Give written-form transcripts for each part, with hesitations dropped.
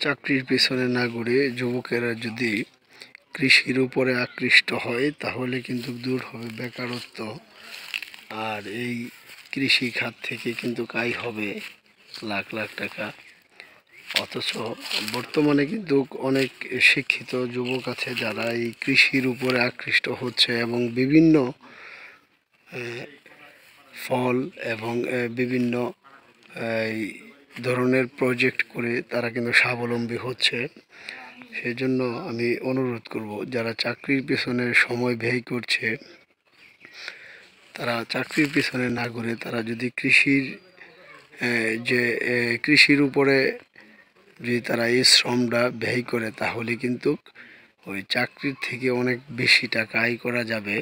চাকরির পেছনে না ঘুরে যুবকেরা যদি কৃষির উপরে আকৃষ্ট হয় তাহলে কিন্তু দূর হবে বেকারত্ব। আর এই কৃষি খাত থেকে কিন্তু আয় হবে লাখ লাখ টাকা। অথচ বর্তমানে কিন্তু অনেক শিক্ষিত যুবক আছে যারা এই কৃষির উপরে আকৃষ্ট হচ্ছে এবং বিভিন্ন ফল এবং বিভিন্ন এই ধরনের প্রজেক্ট করে তারা কিন্তু স্বাবলম্বী হচ্ছে। সেই জন্য আমি অনুরোধ করব, যারা চাকরির পেছনে সময় ব্যয় করছে তারা চাকরির পেছনে না ঘুরে তারা যদি কৃষির উপরে যদি তারা এই শ্রমটা ব্যয় করে তাহলে কিন্তু ওই চাকরির থেকে অনেক বেশি টাকা আয় করা যাবে।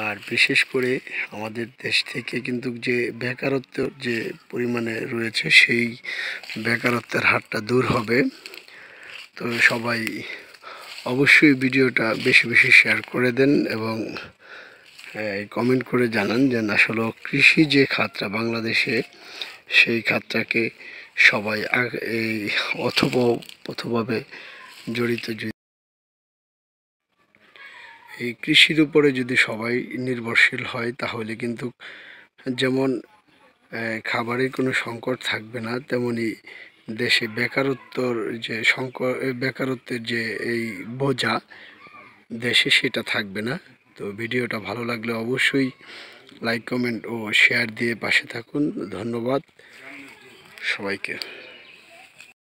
আর বিশেষ করে আমাদের দেশ থেকে কিন্তু যে বেকারত্ব যে পরিমাণে রয়েছে সেই বেকারত্বের হারটা দূর হবে। তো সবাই অবশ্যই ভিডিওটা বেশি বেশি শেয়ার করে দেন এবং কমেন্ট করে জানান যে আসলে কৃষি যে খাতটা বাংলাদেশে সেই খাতটাকে সবাই এই অথভাবে জড়িত। এই কৃষির উপরে যদি সবাই নির্ভরশীল হয় তাহলে কিন্তু যেমন খাবারের কোনো সংকট থাকবে না, তেমনি দেশে বেকারত্বের যে এই বোঝা দেশে সেটা থাকবে না। তো ভিডিওটা ভালো লাগলে অবশ্যই লাইক কমেন্ট ও শেয়ার দিয়ে পাশে থাকুন। ধন্যবাদ সবাইকে।